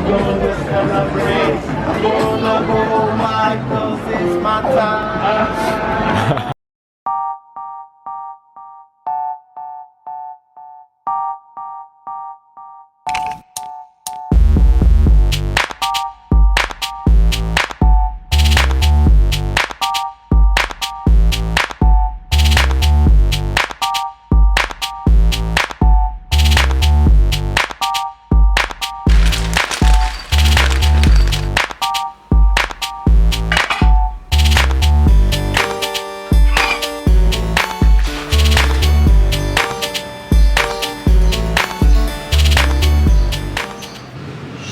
gonna celebrate. I'm gonna hold my clothes, it's my time.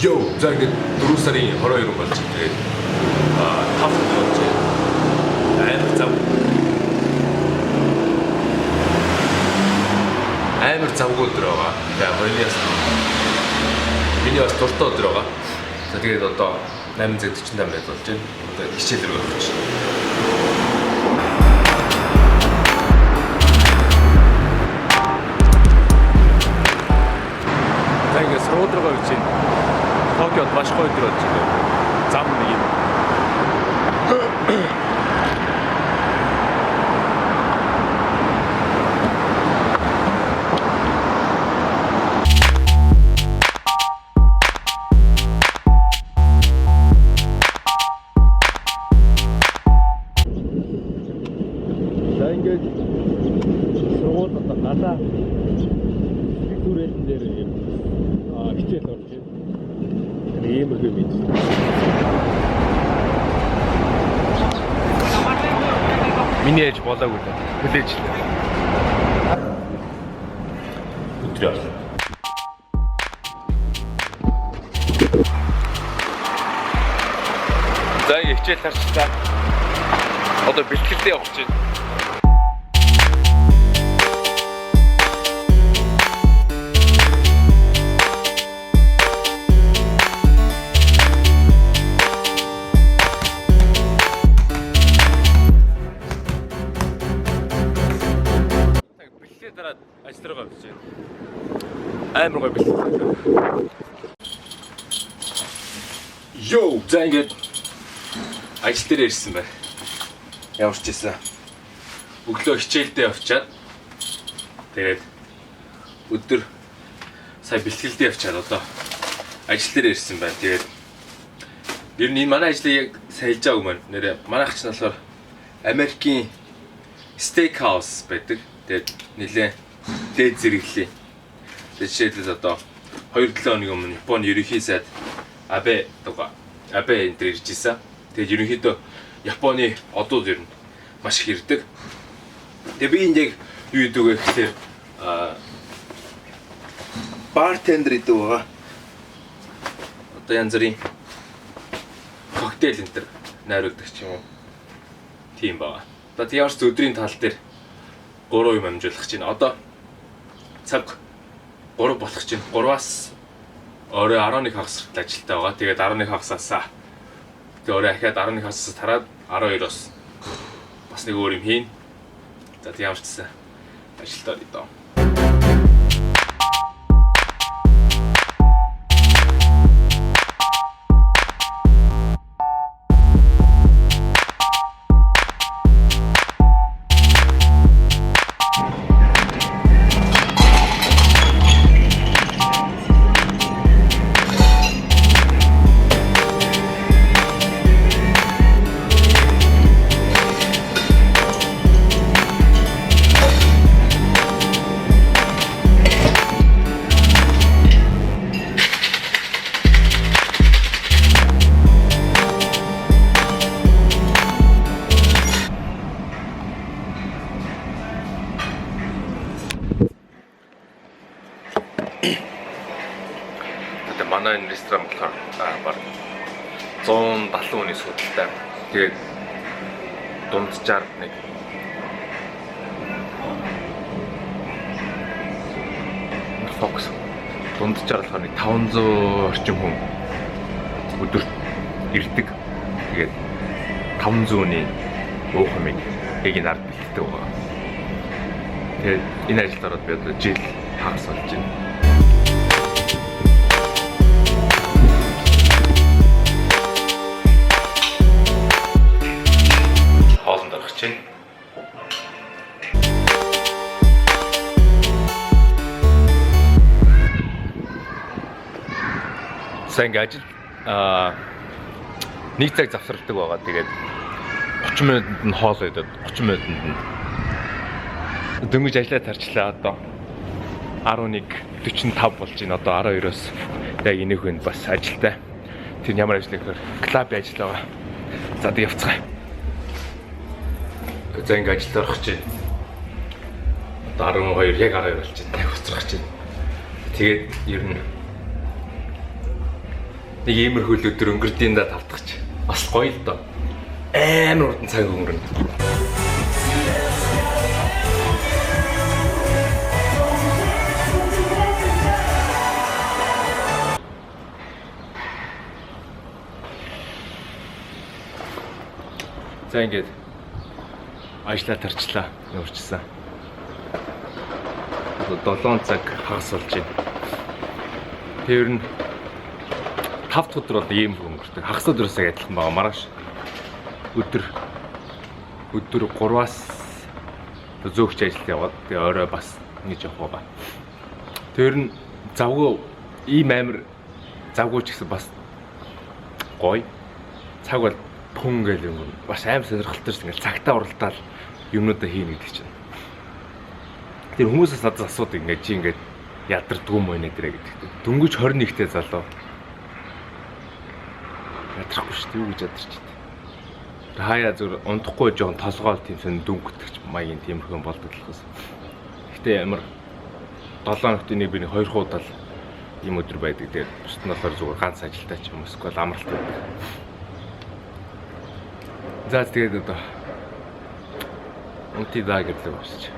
Yo! За ингээд 4 сарын 22 болж тэгээд 5 өдөр болж амар завгүй өдөр байгаа. Тэгээд миний бас дуртай өдөр байгаа. За тэгээд одоо 8:48 байж болж байна. Одоо хичээл рүү явж байна. За ингээд сургууль руу явж байна. Токиод маш гоё өдөр болж байна. Зам нэг юм. За ингээд сургууль одоо гадаа түрэлэн дээр юм хичээл орж байна. Ийм их юм. Миний ээж болоогүй л хүлээж л. Өдрөө. За хичээл харчлаа. Одоо бэлтгэлтэй явах гэж байна. Дараа ажил руу явж байна. Амар гоё бэлтгэл. Йоо, за ингээд ажил дээр ирсэн байна. Ямар ч гэсэн өглөө хичээлдээ явчаад тэгээд өдөр сая бэлтгэлдээ явчаад одоо ажил дээр ирсэн байна. Тэгээд ер нь манай ажлыг яг сайн хэлж байгаагүй маань. Нэрээ манайх ч нь болохоор Америкийн steakhouse байдаг. Тэгээд нэлээ дээд зэрэглэе. Тэгээд жишээлбэл одоо 2-7 хоногийн өмнө Японы ерөнхий сайд Абе энэ төр ирж ирсэн. Тэгээд ерөнхийдөө Японы одууд ер нь маш их ирдэг. Тэгээд би энд яг юу гэдэг вэ гэхээр бартендер гэдэг байгаа. Одоо янз бүрийн коктейл энэ төр найруулдаг ч юм уу. Тийм байгаа. Одоо тиймэрс өдрийн тал дээр 3 юм амжуулах чинь одоо цаг 3 болох чинь 3-аас орой 11 хагас ажилтаа байгаа. Тэгээд 11 хагасаасаа тэгээд орой ахаад 11 хагасаас тараад 12-оос бас нэг өөр юм хийн. За тийм амарчсан ажилтаа доо. Тэгээд манай энэ ресторан болохоор баг 170 хүний судалтай. Тэгээд дунджаар нэг фокус дунджаар болохоор нэг 500 орчим хүн өдөрт ирдэг. Тэгээд 500-ны уух юмыг яг энэ ард бэлддэг байгаа. Тэгээд энэ ажилд ороод би одоо жил хагас болж байна. За ингээ ажил нэг цаг завсарладаг байгаа. Тэгээд 30 минутанд нь хоол идээд 30 минутанд нь дөнгөж ажиллаа тарчлаа. Одоо 11:45 болж байна. Одоо 12-оос яг энийх нь бас ажилтай. Тэр ямар ажил гэхээр клуб ажил байгаа. За тэг явцгаая. За ингээ ажилд орох гэж байна. Одоо 12 яг 12 болж байна. Хуцрах гэж байна. Тэгээд ер нь нэг иймэрхүү өдөр өнгөрдөйн да тавтагч. Бас гоё л доо. Амар урдан цаг өнгөрнө. За ингээд ажлаа тарчлаа, явуулчихсан. Одоо 7 цаг хагас болж байна. Тэр нь 5 дахь өдөр бол ийм өнгөрдөг. Хагас өдрөөсөө адилхан байгаа. Маргааш өдөр 3-аас зөөгч ажилд яваад тэгээ орой бас ингэж явах байгаа. Тэр нь завгүй ийм амир завгүй ч гэсэн бас гоё. Цаг бол пүн гэл юм. Бас аим сонирхолтой ингээл цагтаа уралдаал юмнуудаа хийнэ гэдэг чинь. Тэр хүмүүсээс надад асуудаг ингээд чи ингээд ядардгүй юм байна дэрэ гэдэг. Дөнгөж 21-тэй залуу. Ядрахгүй шүү дээ юу гэж ядарч дээ. Хаяа зүр унтахгүй жоон толгоол тийм сон дүнгөтгч маягийн тиймэрхэн болдог л бас. Гэтэ ямар 7 хоногт нэг би 2 хуудал ийм өдөр байдаг. Тэгээд бусд нь болохоор зүгээр ганц ажилтаа ч юм уу эсвэл амралт байдаг. За тэгээд одоо унти даа гэрлээ босч.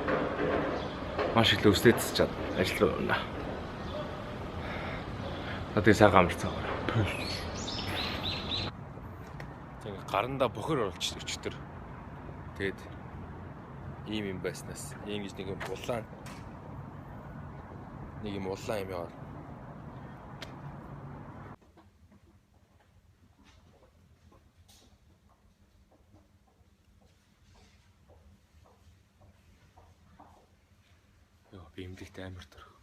Маш их л өсөж чад ажил руу унаа. Одоо сайхан амарцгаа. Тэгээд гарандаа бохор оруулж өчтөр. Тэгээд ийм юм байснаас ингэж нэг юм улаан юм яваа. Би эмдэгтэй амар төрх.